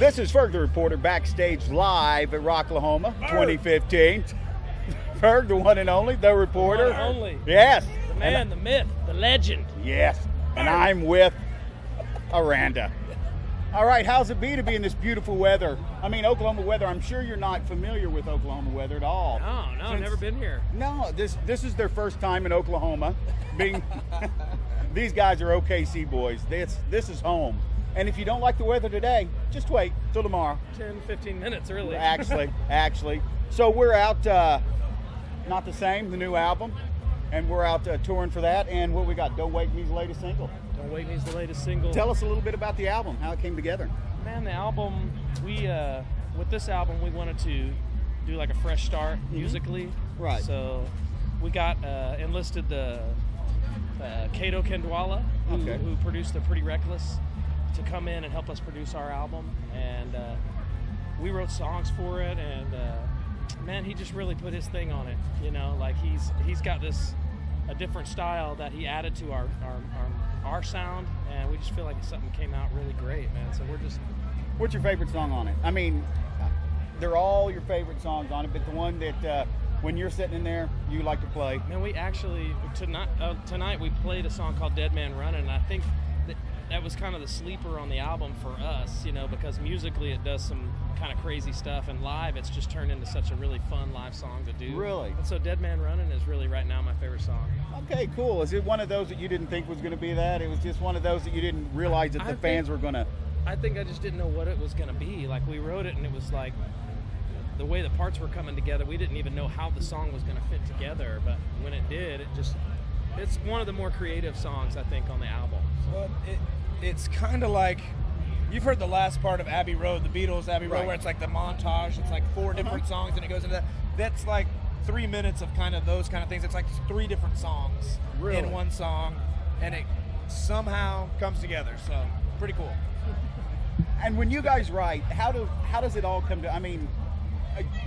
This is Ferg the Reporter backstage live at Rocklahoma 2015. Ferg, the one and only, the reporter. The one and only. Yes. The man, the myth, the legend. Yes. And I'm with Aranda. All right, how's it be to be in this beautiful weather? I mean, Oklahoma weather. I'm sure you're not familiar with Oklahoma weather at all. No, never been here. No, this is their first time in Oklahoma. Being these guys are OKC boys. This is home. And if you don't like the weather today, just wait till tomorrow. 10, 15 minutes early. Actually. So we're out, Not the Same, the new album, and we're out touring for that. And what we got? Don't Wake Me's latest single. Don't Wake Me's the latest single. Tell us a little bit about the album, how it came together. Man, the album, with this album, we wanted to do like a fresh start musically. Right. So we got enlisted the Kato Kendwalla, who produced the Pretty Reckless, to come in and help us produce our album. And we wrote songs for it, and man, he just really put his thing on it. You know, like he's got a different style that he added to our sound, and we just feel like something came out really great, man. So we're just... What's your favorite song on it? I mean, they're all your favorite songs on it, but the one that when you're sitting in there, you like to play. Man, we actually, tonight we played a song called Dead Man Running, and I think that was kind of the sleeper on the album for us, you know, because musically it does some kind of crazy stuff, and live it's just turned into such a really fun live song to do. Really? And so Dead Man Running is really right now my favorite song. Okay, cool. Is it one of those that you didn't think was going to be that? It was just one of those that you didn't realize that the fans were going to... I think I just didn't know what it was going to be. Like, we wrote it, and it was like, the way the parts were coming together, we didn't even know how the song was going to fit together, but when it did, it's one of the more creative songs, I think, on the album. Well, it's kind of like, you've heard the last part of Abbey Road, the Beatles' Abbey Road, where it's like the montage, it's like 4 different songs, and it goes into that. That's like 3 minutes of kind of those kind of things. It's like 3 different songs in one song, and it somehow comes together, so pretty cool. And when you guys write, how does it all come to? I mean,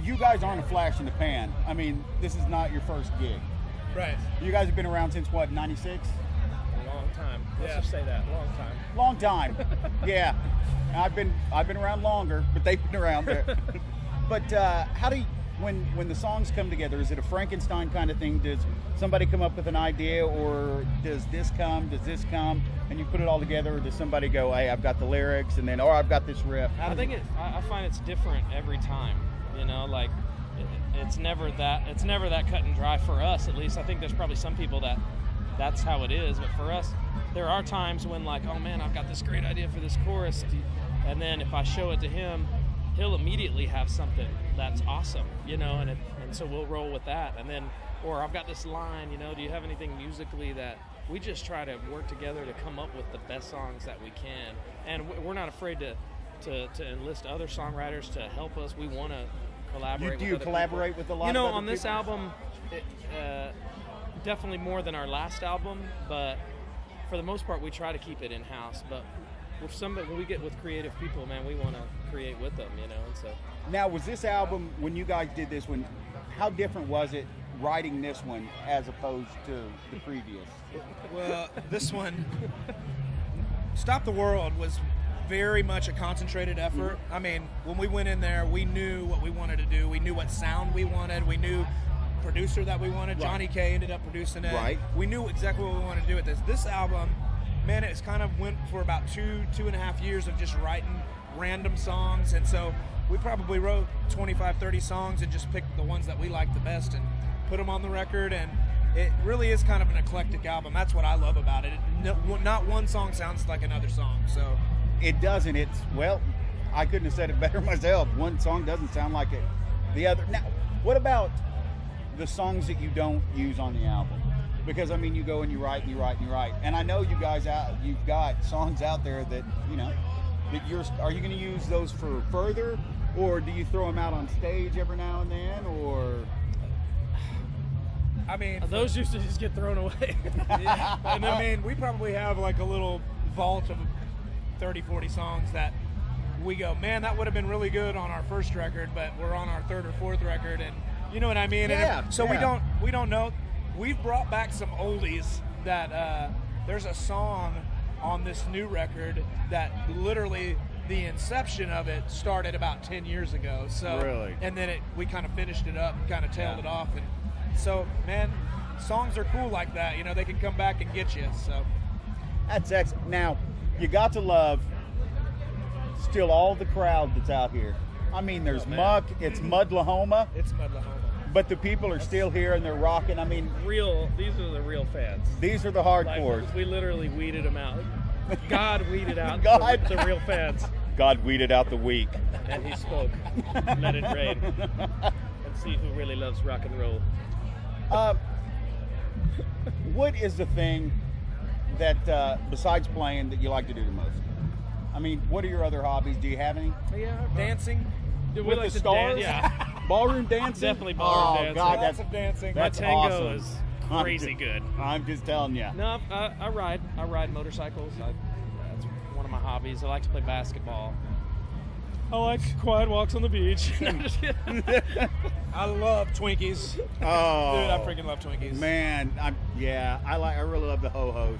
you guys aren't a flash in the pan. I mean, this is not your first gig. Right. You guys have been around since what, 96? A long time. Let's just say that. Long time. Yeah. I've been around longer, but they've been around there. But how do you, when the songs come together, is it a Frankenstein kind of thing? Does somebody come up with an idea, or does this come, and you put it all together, or does somebody go, hey, I've got the lyrics, and then, or I've got this riff? I find it's different every time. You know, like it's never that cut and dry for us, at least. I think there's probably some people that's how it is, but for us, there are times when, like, oh man, I've got this great idea for this chorus, and then if I show it to him, he'll immediately have something that's awesome, you know, and so we'll roll with that. And then, or I've got this line, you know, do you have anything musically that we just try to work together to come up with the best songs that we can, and we're not afraid to enlist other songwriters to help us. We want to collaborate. Do you collaborate with a lot of other people? On this album, definitely more than our last album, but for the most part, we try to keep it in-house. But when we get with creative people, man, we want to create with them, you know. And so now, was this album, when you guys did this one, how different was it writing this one as opposed to the previous? Well, this one, Stop the World, was very much a concentrated effort. I mean, when we went in there, we knew what we wanted to do. We knew what sound we wanted. We knew producer that we wanted. Right. Johnny K ended up producing it. Right. We knew exactly what we wanted to do with this. This album, man, it's kind of went for about 2.5 years of just writing random songs. And so we probably wrote 25, 30 songs and just picked the ones that we liked the best and put them on the record. And it really is kind of an eclectic album. That's what I love about it. Not one song sounds like another song. So it doesn't. Well, I couldn't have said it better myself. One song doesn't sound like it. The other. Now, what about the songs that you don't use on the album? Because, I mean, you go and you write and you write and you write. And I know you guys you've got songs out there that, you know, are you going to use those for further, or do you throw them out on stage every now and then, or? I mean, those used to just get thrown away. Yeah. And I mean, we probably have like a little vault of 30, 40 songs that we go, man, that would have been really good on our first record, but we're on our 3rd or 4th record, and you know what I mean? Yeah. And so we don't know. We've brought back some oldies that there's a song on this new record that literally the inception of it started about 10 years ago. So Really? and then we kind of finished it up and kind of tailed it off. And so, man, songs are cool like that. You know, they can come back and get you. So That's excellent. Now, you got to love still all the crowd that's out here. I mean, there's muck. It's Mudlahoma, it's Mudlahoma. but the people are still here and they're rocking. I mean, These are the real fans. these are the Like, hardcores. we literally weeded them out. God weeded out God. the real fans. God weeded out the weak. And he spoke. Let it rain. And see who really loves rock and roll. What is the thing that, besides playing, that you like to do the most? I mean, what are your other hobbies? Do you have any? Yeah, Dancing. Do we With like the to stars? Yeah. Ballroom dancing? Definitely ballroom dancing. God, Lots that's of dancing. My that's tango awesome. is I'm crazy just- good. I'm just telling you. No, I ride. I ride motorcycles. That's one of my hobbies. I like to play basketball. I like quiet walks on the beach. No, I'm just kidding. I love Twinkies. Oh, Dude, I freaking love Twinkies. man, I really love the ho-hos.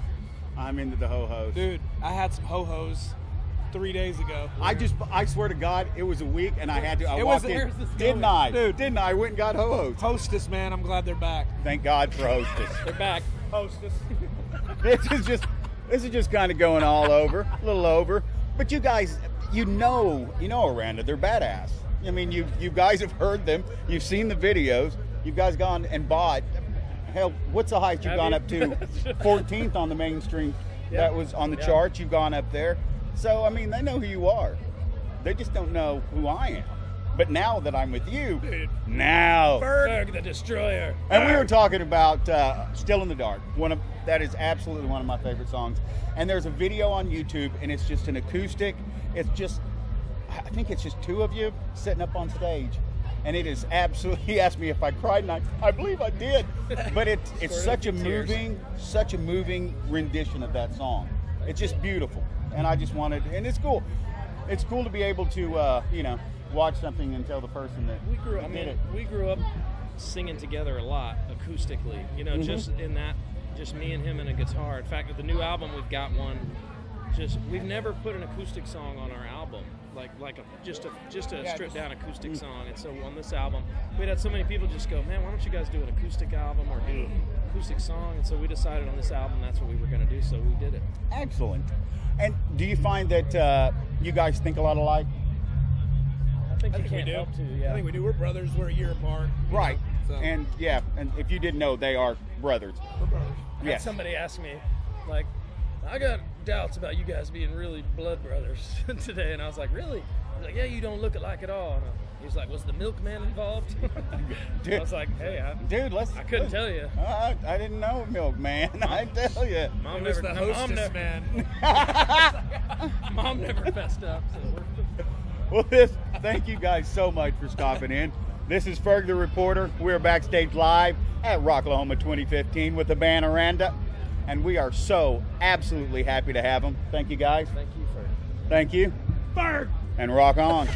I'm into the ho-hos. Dude, I had some ho-hos 3 days ago. I swear to God, it was a week, and I had to. I It walked was- in. here's this Didn't going. I? Dude. Didn't I? I went and got ho-hos. Hostess, man, I'm glad they're back. Thank God for Hostess. They're back. Hostess. This is just kind of going all over, a little over. But you guys, you know, Aranda, they're badass. I mean, you guys have heard them. You've seen the videos. You guys gone and bought. Hell, what's the highest you've Have gone you? up to? 14th on the mainstream. Yeah. That was on the Yeah. charts. You've gone up there. So I mean, they know who you are. They just don't know who I am. But now that I'm with you, Dude. now. Ferg the Destroyer. And we were talking about Still in the Dark. That is absolutely one of my favorite songs. And there's a video on YouTube, and it's just an acoustic. I think it's just two of you sitting up on stage. And it is absolutely, he asked me if I cried, and I believe I did. But it's Squirted such a a few tears. such a moving rendition of that song. It's just beautiful. And I just wanted, and it's cool. It's cool to be able to, watch something and tell the person that We grew. I did mean, it. we grew up singing together a lot acoustically. You know, just in that, just me and him and a guitar. In fact, with the new album, we've got one. We've never put an acoustic song on our album, just a stripped down acoustic song. And so on this album, we'd had so many people just go, man, why don't you guys do an acoustic album or do an acoustic song? And so we decided on this album that's what we were going to do. So we did it. Excellent. And do you find that you guys think a lot alike? I think I you think we can't do. help to. I Yeah. think we do. We're brothers. We're a year apart. Right. So. And if you didn't know, they are brothers. We're brothers. I had Yes. somebody ask me, like, I got doubts about you guys being really blood brothers today, and I was like, really? He's like, yeah, you don't look alike at all. And he was like, was the milkman involved? Dude. I was like, hey, I couldn't tell you. I didn't know, milkman. I tell you. Mom It was never, the no, hostess, man. Mom never fessed up. So Well, thank you guys so much for stopping in. This is Ferg the Reporter. We're backstage live at Rocklahoma 2015 with the band Aranda, and we are so absolutely happy to have them. Thank you guys. thank you for. Thank you. Ferg! And rock on.